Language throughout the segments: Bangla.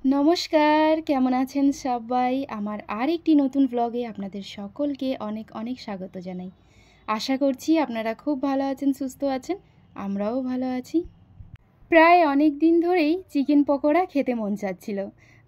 নমস্কার, কেমন আছেন সবাই? আমার আরেকটি নতুন ব্লগে আপনাদের সকলকে অনেক অনেক স্বাগত জানাই। আশা করছি আপনারা খুব ভালো আছেন, সুস্থ আছেন। আমরাও ভালো আছি। প্রায় অনেক দিন ধরেই চিকেন পকোড়া খেতে মন চাচ্ছিল।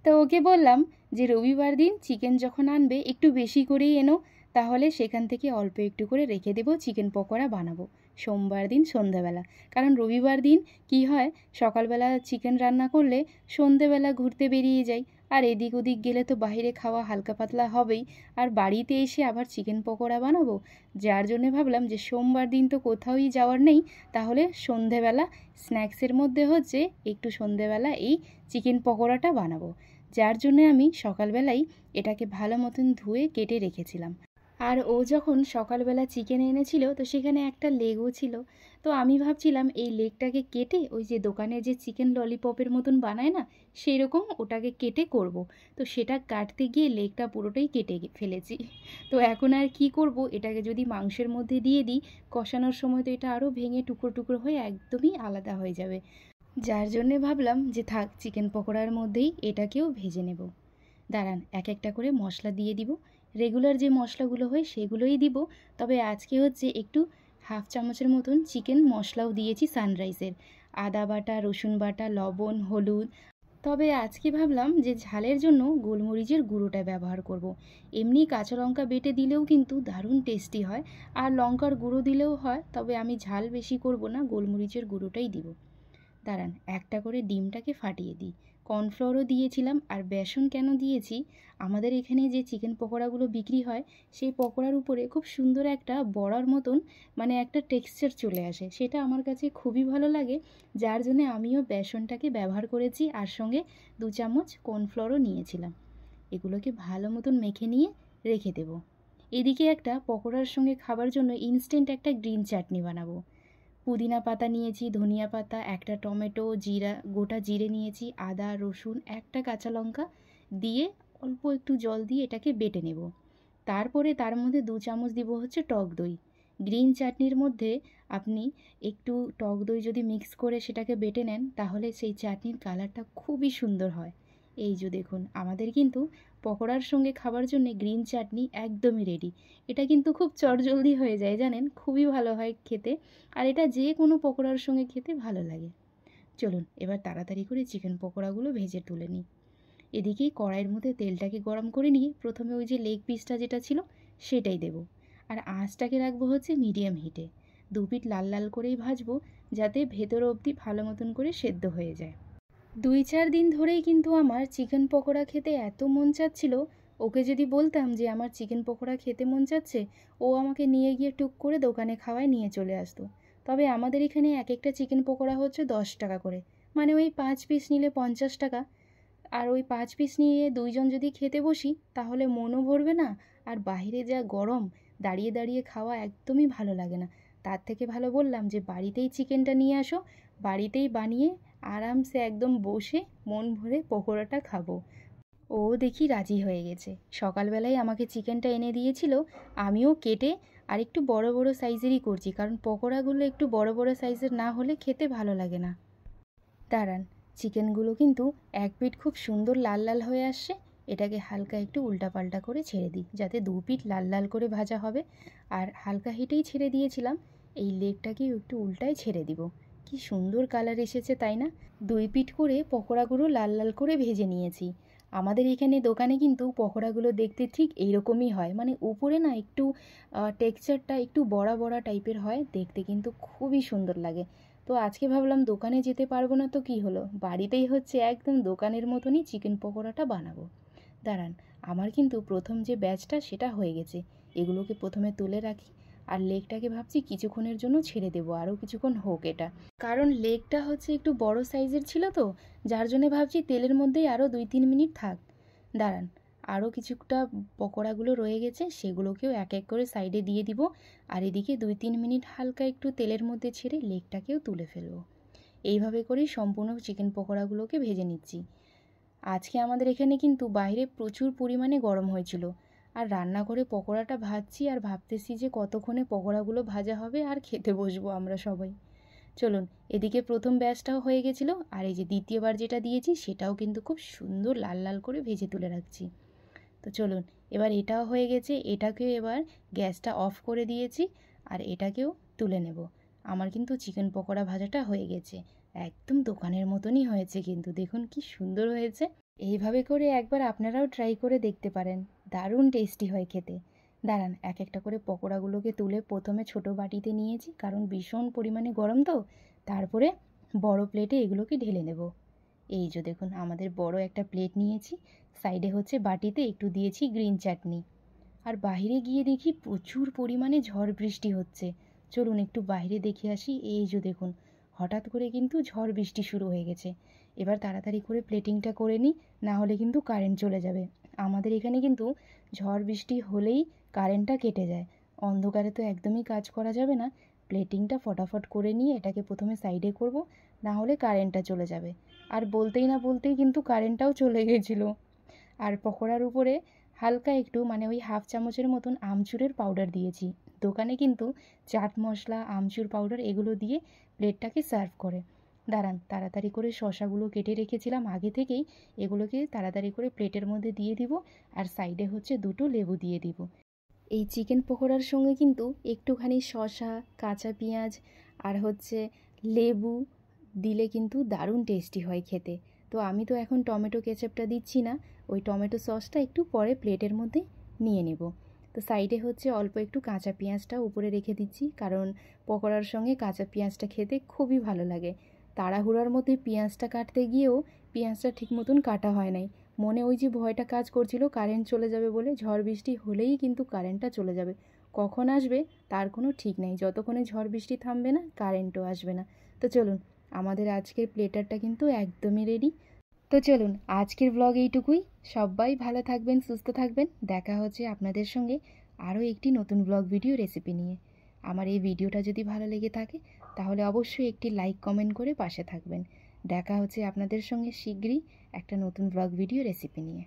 তো ওকে বললাম যে রবিবার দিন চিকেন যখন আনবে একটু বেশি করেই এনো, তাহলে সেখান থেকে অল্প একটু করে রেখে দেবো, চিকেন পকোড়া বানাবো সোমবার দিন সন্ধেবেলা। কারণ রবিবার দিন কি হয়, সকালবেলা চিকেন রান্না করলে সন্ধেবেলা ঘুরতে বেরিয়ে যাই, আর এদিক ওদিক গেলে তো বাইরে খাওয়া হালকা পাতলা হবেই, আর বাড়িতে এসে আবার চিকেন পকোড়া বানাবো। যার জন্যে ভাবলাম যে সোমবার দিন তো কোথাওই যাওয়ার নেই, তাহলে সন্ধেবেলা স্ন্যাক্সের মধ্যে হচ্ছে একটু সন্ধেবেলা এই চিকেন পকোড়াটা বানাবো। যার জন্য আমি সকালবেলাই এটাকে ভালো মতন ধুয়ে কেটে রেখেছিলাম। আর ও যখন সকালবেলা চিকেন এনেছিল, তো সেখানে একটা লেগও ছিল। তো আমি ভাবছিলাম এই লেগটাকে কেটে ওই যে দোকানে যে চিকেন ললিপপের মতন বানায় না, সেই রকম ওটাকে কেটে করব। তো সেটা কাটতে গিয়ে লেগটা পুরোটাই কেটে ফেলেছি। তো এখন আর কি করব, এটাকে যদি মাংসের মধ্যে দিয়ে দিই কষানোর সময়, তো এটা আরও ভেঙে টুকরো টুকরো হয়ে একদমই আলাদা হয়ে যাবে। যার জন্যে ভাবলাম যে থাক, চিকেন পকোড়ার মধ্যেই এটাকেও ভেজে নেব। দাঁড়ান, এক একটা করে মশলা দিয়ে দিব। রেগুলার যে মশলাগুলো হয় সেগুলোই দিব, তবে আজকে হচ্ছে একটু হাফ চামচের মতন চিকেন মশলাও দিয়েছি সানরাইজের। আদা বাটা, রসুন বাটা, লবণ, হলুদ। তবে আজকে ভাবলাম যে ঝালের জন্য গোলমরিচের গুঁড়োটা ব্যবহার করব। এমনি কাঁচা লঙ্কা বেটে দিলেও কিন্তু দারুণ টেস্টি হয়, আর লঙ্কার গুঁড়ো দিলেও হয়, তবে আমি ঝাল বেশি করব না, গোলমরিচের গুঁড়োটাই দিব। দাঁড়ান, একটা করে ডিমটাকে ফাটিয়ে দিই। কর্নফ্লাওয়ারও দিয়েছিলাম। আর বেসন কেন দিয়েছি, আমাদের এখানে যে চিকেন পকোড়াগুলো বিক্রি হয়, সেই পকোড়ার উপরে খুব সুন্দর একটা বড়ার মতন মানে একটা টেক্সচার চলে আসে, সেটা আমার কাছে খুবই ভালো লাগে। যার জন্য আমিও বেসনটাকে ব্যবহার করেছি, আর সঙ্গে 2 চামচ কর্নফ্লাওয়ারও নিয়েছিলাম। এগুলোকে ভালো মতন মেখে নিয়ে রেখে দেব। এদিকে একটা পকোড়ার সঙ্গে খাবার জন্য ইনস্ট্যান্ট একটা গ্রিন চাটনি বানাবো। পুদিনা পাতা নিয়েছি, ধনিয়া পাতা, একটা টমেটো, জিরা, গোটা জিরে নিয়েছি, আদা, রসুন, একটা কাঁচা লঙ্কা দিয়ে অল্প একটু জল দিয়ে এটাকে বেটে নেব। তারপরে তার মধ্যে 2 চামচ দিব হচ্ছে টক দই। গ্রিন চাটনির মধ্যে আপনি একটু টক দই যদি মিক্স করে সেটাকে বেটে নেন, তাহলে সেই চাটনির কালারটা খুবই সুন্দর হয়। এই যে দেখুন, আমাদের কিন্তু পকোড়ার সঙ্গে খাবার জন্য গ্রিন চাটনি একদমই রেডি। এটা কিন্তু খুব চটজলদি হয়ে যায় জানেন, খুবই ভালো হয় খেতে। আর এটা যে কোনো পকোড়ার সঙ্গে খেতে ভালো লাগে। চলুন এবার তাড়াতাড়ি করে চিকেন পকোড়াগুলো ভেজে তুলে নিই। এদিকে কড়াইয়ের মধ্যে তেলটাকে গরম করে নিয়ে প্রথমে ওই যে লেগ পিসটা যেটা ছিল সেটাই দেব। আর আঁচটাকে রাখবো হচ্ছে মিডিয়াম হিটে। 2 পিঠ লাল লাল করেই ভাজবো, যাতে ভেতর অবধি ভালো মতন করে সেদ্ধ হয়ে যায়। 2-4 দিন ধরেই কিন্তু আমার চিকেন পকোড়া খেতে এত মন চাচ্ছিল। ওকে যদি বলতাম যে আমার চিকেন পকোড়া খেতে মন চাচ্ছে, ও আমাকে নিয়ে গিয়ে টুক করে দোকানে খাওয়ায় নিয়ে চলে আসতো। তবে আমাদের এখানে এক একটা চিকেন পকোড়া হচ্ছে 10 টাকা করে, মানে ওই 5 পিস নিলে 50 টাকা। আর ওই 5 পিস নিয়ে দুইজন যদি খেতে বসি, তাহলে মনও ভরবে না। আর বাইরে যা গরম, দাঁড়িয়ে দাঁড়িয়ে খাওয়া একদমই ভালো লাগে না। তার থেকে ভালো বললাম যে বাড়িতেই চিকেনটা নিয়ে আসো, বাড়িতেই বানিয়ে আরামসে একদম বসে মন ভরে পকোড়াটা খাবো। ও দেখি রাজি হয়ে গেছে। সকালবেলায় আমাকে চিকেনটা এনে দিয়েছিল, আমিও কেটে আর একটু বড় বড় সাইজেরই করছি, কারণ পকোড়াগুলো একটু বড় বড় সাইজের না হলে খেতে ভালো লাগে না। দাঁড়ান, চিকেনগুলো কিন্তু এক পিঠ খুব সুন্দর লাল লাল হয়ে আসছে। এটাকে হালকা একটু উল্টাপাল্টা করে ছেড়ে দিই, যাতে 2 পিঠ লাল লাল করে ভাজা হবে। আর হালকা হিটেই ছেড়ে দিয়েছিলাম, এই লেগটাকেও একটু উল্টায় ছেড়ে দিব। কি সুন্দর কালার এসেছে তাই না? 2 পিঠ করে পকোড়াগুলো লাল লাল করে ভেজে নিয়েছি। আমাদের এখানে দোকানে কিন্তু পকোড়াগুলো দেখতে ঠিক এইরকমই হয়, মানে উপরে না একটু টেক্সচারটা একটু বড়া বড়া টাইপের হয়, দেখতে কিন্তু খুবই সুন্দর লাগে। তো আজকে ভাবলাম দোকানে যেতে পারবো না তো কি হলো, বাড়িতেই হচ্ছে একদম দোকানের মতনই চিকেন পকোড়াটা বানাবো। দাঁড়ান, আমার কিন্তু প্রথম যে ব্যাচটা সেটা হয়ে গেছে। এগুলোকে প্রথমে তুলে রাখি। আর লেগটাকে ভাবছি কিছুক্ষণের জন্য ছেড়ে দেবো, আরও কিছুক্ষণ হোক এটা। কারণ লেগটা হচ্ছে একটু বড় সাইজের ছিল তো, যার জন্য ভাবছি তেলের মধ্যেই আরও 2-3 মিনিট থাক। দাঁড়ান, আরও কিছুটা পকোড়াগুলো রয়ে গেছে, সেগুলোকেও এক এক করে সাইডে দিয়ে দিব। আর এদিকে 2-3 মিনিট হালকা একটু তেলের মধ্যে ছেড়ে লেগটাকেও তুলে ফেলবো। এইভাবে করেই সম্পূর্ণ চিকেন পকোড়াগুলোকে ভেজে নিচ্ছি। আজকে আমাদের এখানে কিন্তু বাইরে প্রচুর পরিমাণে গরম হয়েছিল, আর রান্না করে পকোড়াটা ভাজছি আর ভাবতেছি যে কতক্ষণে পকোড়াগুলো ভাজা হবে আর খেতে বসবো আমরা সবাই। চলুন, এদিকে প্রথম ব্যাচটাও হয়ে গেছিলো, আর এই যে দ্বিতীয়বার যেটা দিয়েছি সেটাও কিন্তু খুব সুন্দর লাল লাল করে ভেজে তুলে রাখছি। তো চলুন, এবার এটাও হয়ে গেছে, এটাকেও এবার গ্যাসটা অফ করে দিয়েছি, আর এটাকেও তুলে নেব। আমার কিন্তু চিকেন পকোড়া ভাজাটা হয়ে গেছে, একদম দোকানের মতনই হয়েছে, কিন্তু দেখুন কি সুন্দর হয়েছে। এইভাবে করে একবার আপনারাও ট্রাই করে দেখতে পারেন, দারুণ টেস্টি হয় খেতে। দাঁড়ান, এক একটা করে পকোড়াগুলোকে তুলে প্রথমে ছোট বাটিতে নিয়েছি, কারণ ভীষণ পরিমাণে গরম তো। তারপরে বড় প্লেটে এগুলোকে ঢেলে নেব। এই যে দেখুন, আমাদের বড় একটা প্লেট নিয়েছি, সাইডে হচ্ছে বাটিতে একটু দিয়েছি গ্রিন চাটনি। আর বাইরে গিয়ে দেখি প্রচুর পরিমাণে ঝড় বৃষ্টি হচ্ছে। চলুন একটু বাইরে দেখে আসি। এই যে দেখুন, হঠাৎ করে কিন্তু ঝড় বৃষ্টি শুরু হয়ে গেছে। এবার তাড়াতাড়ি করে প্লেটিংটা করে নিই, না হলে কিন্তু কারেন্ট চলে যাবে। আমাদের এখানে কিন্তু ঝড় বৃষ্টি হলেই কারেন্টটা কেটে যায়। অন্ধকারে তো একদমই কাজ করা যাবে না। প্লেটিংটা ফটাফট করে নিয়ে এটাকে প্রথমে সাইডে করব, না হলে কারেন্টটা চলে যাবে। আর বলতেই না বলতেই কিন্তু কারেন্টটাও চলে গেছিলো। আর পকোড়ার উপরে হালকা একটু মানে ওই হাফ চামচের মতন আমচুরের পাউডার দিয়েছি। দোকানে কিন্তু চাট মশলা, আমচুর পাউডার এগুলো দিয়ে প্লেটটাকে সার্ভ করে। দাঁড়ান, তাড়াতাড়ি করে শসাগুলো কেটে রেখেছিলাম আগে থেকেই, এগুলোকে তাড়াতাড়ি করে প্লেটের মধ্যে দিয়ে দিব, আর সাইডে হচ্ছে দুটো লেবু দিয়ে দিব। এই চিকেন পকোড়ার সঙ্গে কিন্তু একটুখানি শসা, কাঁচা পেঁয়াজ আর হচ্ছে লেবু দিলে কিন্তু দারুণ টেস্টি হয় খেতে। তো আমি তো এখন টমেটো কেচাপটা দিচ্ছি না, ওই টমেটো সসটা একটু পরে প্লেটের মধ্যে নিয়ে নেব। তো সাইডে হচ্ছে অল্প একটু কাঁচা পেঁয়াজটা উপরে রেখে দিচ্ছি, কারণ পকোড়ার সঙ্গে কাঁচা পেঁয়াজটা খেতে খুবই ভালো লাগে। তাড়াহুড়ার মধ্যে পেঁয়াজটা কাটতে গিয়েও পেঁয়াজটা ঠিক মতন কাটা হয় নাই। মনে ওই যে ভয়টা কাজ করছিল কারেন্ট চলে যাবে বলে, ঝড় বৃষ্টি হলেই কিন্তু কারেন্টটা চলে যাবে। কখন আসবে তার কোনো ঠিক নেই, যতক্ষণে ঝড় বৃষ্টি থামবে না কারেন্টও আসবে না। তো চলুন, আমাদের আজকের প্লেটারটা কিন্তু একদমই রেডি। তো চলুন, আজকের ব্লগ এইটুকুই। সবাই ভালো থাকবেন, সুস্থ থাকবেন। দেখা হচ্ছে আপনাদের সঙ্গে আরও একটি নতুন ব্লগ ভিডিও রেসিপি নিয়ে। আমার এই ভিডিওটা যদি ভালো লেগে থাকে তাহলে অবশ্যই একটি লাইক কমেন্ট করে পাশে থাকবেন। দেখা হচ্ছে আপনাদের সঙ্গে শীঘ্রই একটা নতুন ব্লগ ভিডিও রেসিপি নিয়ে।